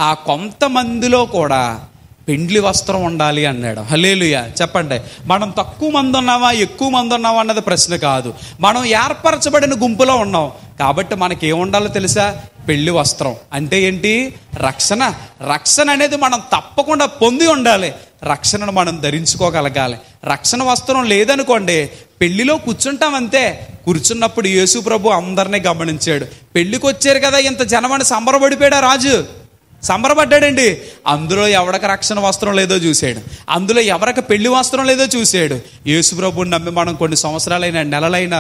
ఆ కొంతమందిలో కూడా పెండ్లి వస్త్రం ఉండాలి అన్నాడు. హల్లెలూయా చెప్పండి. మనం తక్కువ మంది ఉన్నామా ఎక్కువ మంది ఉన్నామా అన్నది ప్రశ్న కాదు. మనం ఏర్పరచబడిన గుంపులో ఉన్నాం కాబట్టి మనకి ఏముండాలో తెలుసా? పెళ్లి వస్త్రం అంటే ఏంటి? రక్షణ. రక్షణ అనేది మనం తప్పకుండా పొంది ఉండాలి. రక్షణను మనం ధరించుకోగలగాలి. రక్షణ వస్త్రం లేదనుకోండి, పెళ్లిలో కూర్చుంటాం అంతే. కూర్చున్నప్పుడు యేసు ప్రభు అందరినీ గమనించాడు. పెళ్లికి వచ్చారు కదా ఇంత జనమని సంబరపడిపోయాడు రాజు. సంబరపడ్డాడండి. అందులో ఎవరికి రక్షణ వస్త్రం లేదో చూశాడు, అందులో ఎవరికి పెళ్లి వస్త్రం లేదో చూశాడు. యేసు ప్రభువుని నమ్మి మనం కొన్ని సంవత్సరాలైనా నెలలైనా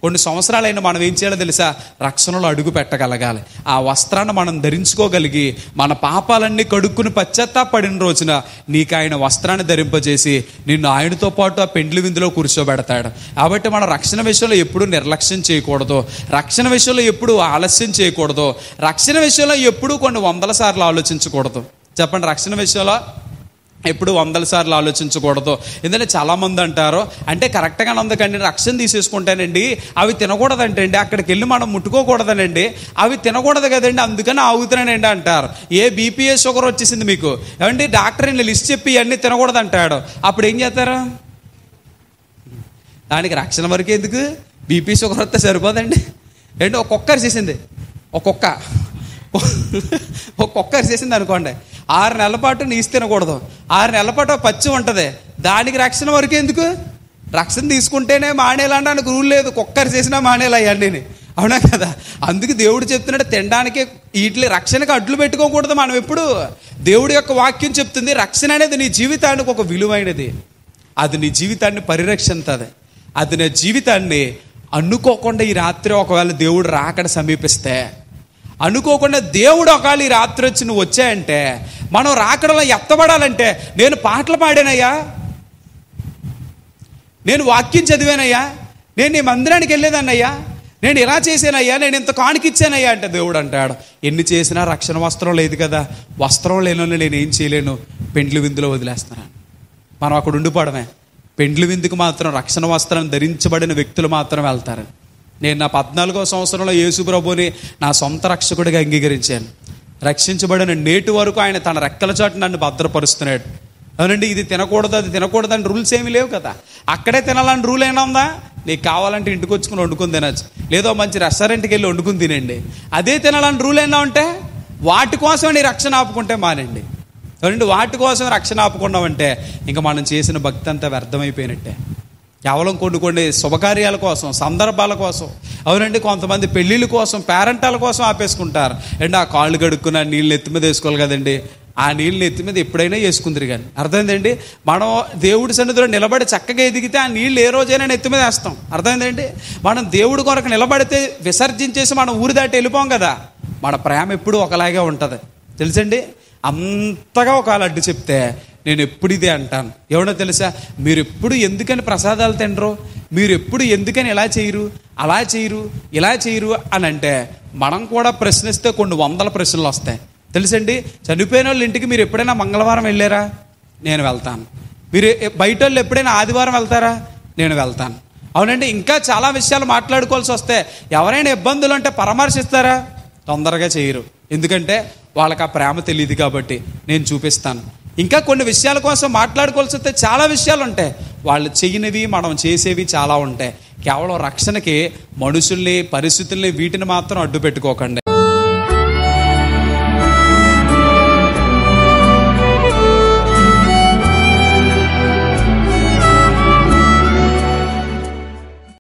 కొన్ని సంవత్సరాలైనా మనం ఏం చేయాలో తెలుసా? రక్షణలో అడుగు పెట్టగలగాలి. ఆ వస్త్రాన్ని మనం ధరించుకోగలిగి మన పాపాలన్నీ కడుక్కుని పశ్చాత్తాపడిన రోజున నీకు ఆయన వస్త్రాన్ని ధరింపజేసి నిన్ను ఆయనతో పాటు ఆ పెండ్లి విందులో కూర్చోబెడతాడు. కాబట్టి మనం రక్షణ విషయంలో ఎప్పుడూ నిర్లక్ష్యం చేయకూడదు. రక్షణ విషయంలో ఎప్పుడూ ఆలస్యం చేయకూడదు. రక్షణ విషయంలో ఎప్పుడూ కొన్ని 100 సార్లు ఆలోచించకూడదు. చెప్పండి, రక్షణ విషయంలో ఎప్పుడు 100 సార్లు ఆలోచించకూడదు. ఎందుకంటే చాలామంది అంటారు, అంటే కరెక్ట్గానే ఉంది కానీ రక్షణ తీసేసుకుంటానండి, అవి తినకూడదంటే అండి, అక్కడికి వెళ్ళి మనం ముట్టుకోకూడదనండి, అవి తినకూడదు కదండి అందుకని ఆగుతున్నానండి అంటారు. ఏ బీపీఏ షుగర్ వచ్చేసింది మీకు ఏమండి, డాక్టర్ ఇన్ని లిస్ట్ చెప్పి ఇవన్నీ తినకూడదు అంటాడు. అప్పుడు ఏం చేస్తారు? దానికి రక్షణ వరకు ఎందుకు? బీపీ షుగర్ వస్తే సరిపోదండి ఏంటి? ఒక్కొక్క చేసింది ఒక్కొక్క చేసింది అనుకోండి, 6 నెలల పాటు నీసు తినకూడదు, 6 నెలల పాటు పచ్చి ఉంటుంది. దానికి రక్షణ వరకు ఎందుకు? రక్షణ తీసుకుంటేనే మానేయాలంటే రూల్ లేదు. కుక్కర్ చేసినా మానేయాలి అవన్నీ, అవునా కదా? అందుకు దేవుడు చెప్తున్నాడు తినడానికి వీటి రక్షణకు అడ్లు పెట్టుకోకూడదు. మనం ఎప్పుడు దేవుడి యొక్క వాక్యం చెప్తుంది రక్షణ అనేది నీ జీవితానికి ఒక విలువైనది. అది నీ జీవితాన్ని పరిరక్షిస్తుంది. అది నీ జీవితాన్ని అనుకోకుండా ఈ రాత్రి ఒకవేళ దేవుడు రాకడ సమీపిస్తే, అనుకోకుండా దేవుడు ఒకవేళ ఈ రాత్రి వచ్చి నువ్వు వచ్చాయంటే, మనం రాకడలో ఎత్తబడాలంటే నేను పాటలు పాడానయ్యా, నేను వాక్యం చదివానయ్యా, నేను నీ మందిరానికి వెళ్ళేదాన్నయ్యా, నేను ఇలా చేశానయ్యా, నేను ఇంత కానుకిచ్చానయ్యా అంటే దేవుడు అంటాడు ఎన్ని చేసినా రక్షణ వస్త్రం లేదు కదా. వస్త్రం లేని నేను ఏం చేయలేను, పెండ్లి విందులో వదిలేస్తున్నాను. మనం అక్కడ ఉండిపోవడమే. పెండ్లి విందుకు మాత్రం రక్షణ వస్త్రం ధరించబడిన వ్యక్తులు మాత్రం వెళ్తారు. నేను నా 14వ సంవత్సరంలో యేసు ప్రభువుని నా సొంత రక్షకుడిగా అంగీకరించాను. రక్షించబడిన నేటి వరకు ఆయన తన రెక్కల చాటు నన్ను భద్రపరుస్తున్నాడు. అవునండి, ఇది తినకూడదు అది తినకూడదు అని రూల్స్ ఏమీ లేవు కదా. అక్కడే తినాలని రూల్ ఏమైనా ఉందా? నీకు కావాలంటే ఇంటికి వచ్చుకుని వండుకుని తినచ్చు, లేదో మంచి రెస్టారెంట్కి వెళ్ళి వండుకుని తినండి. అదే తినాలని రూల్ ఏమైనా ఉంటే వాటి కోసం నీ రక్షణ ఆపుకుంటే మానండి. అవునండి, వాటి కోసం రక్షణ ఆపుకున్నామంటే ఇంకా మనం చేసిన భక్తి అంతా వ్యర్థమైపోయినట్టే. కేవలం కొన్ని శుభకార్యాల కోసం, సందర్భాల కోసం, అవునండి, కొంతమంది పెళ్ళిళ్ళ కోసం, పేరెంటాల కోసం ఆపేసుకుంటారు. అండ్ ఆ కాళ్ళు కడుక్కుని ఆ నీళ్ళు ఎత్తి మీద వేసుకోవాలి కదండి. ఆ నీళ్ళని ఎత్తి మీద ఎప్పుడైనా వేసుకుందరు కానీ అర్థమైందండి. మనం దేవుడి సన్నిధిలో నిలబడి చక్కగా ఎదిగితే ఆ నీళ్ళు ఏ రోజైనా ఎత్తి మీద వేస్తాం. అర్థమైందండి. మనం దేవుడి కొరకు నిలబడితే విసర్జించేసి మనం ఊరి దాటి వెళ్ళిపోం కదా. మన ప్రేమ ఎప్పుడు ఒకలాగే ఉంటుంది తెలుసండి. అంతగా ఒకవేళ అడ్డు చెప్తే నేను ఎప్పుడు ఇదే అంటాను. ఏమన్నా తెలుసా, మీరు ఎప్పుడు ఎందుకని ప్రసాదాలు తినరు, మీరు ఎప్పుడు ఎందుకని ఇలా చేయరు, అలా చేయరు, ఇలా చేయరు అని అంటే మనం కూడా ప్రశ్నిస్తే కొన్ని 100 ప్రశ్నలు వస్తాయి తెలుసండి. చనిపోయిన వాళ్ళ ఇంటికి మీరు ఎప్పుడైనా మంగళవారం వెళ్ళారా? నేను వెళ్తాను. మీరు బయట వాళ్ళు ఎప్పుడైనా ఆదివారం వెళ్తారా? నేను వెళ్తాను. అవునండి, ఇంకా చాలా విషయాలు మాట్లాడుకోవాల్సి వస్తే ఎవరైనా ఇబ్బందులు అంటే పరామర్శిస్తారా? తొందరగా చేయరు. ఎందుకంటే వాళ్ళకి ఆ ప్రేమ తెలియదు కాబట్టి. నేను చూపిస్తాను. ఇంకా కొన్ని విషయాల కోసం మాట్లాడుకోవాల్సి వస్తే చాలా విషయాలు ఉంటాయి. వాళ్ళు చేయనివి మనం చేసేవి చాలా ఉంటాయి. కేవలం రక్షణకి మనుషుల్ని, పరిస్థితుల్ని, వీటిని మాత్రం అడ్డు పెట్టుకోకండి.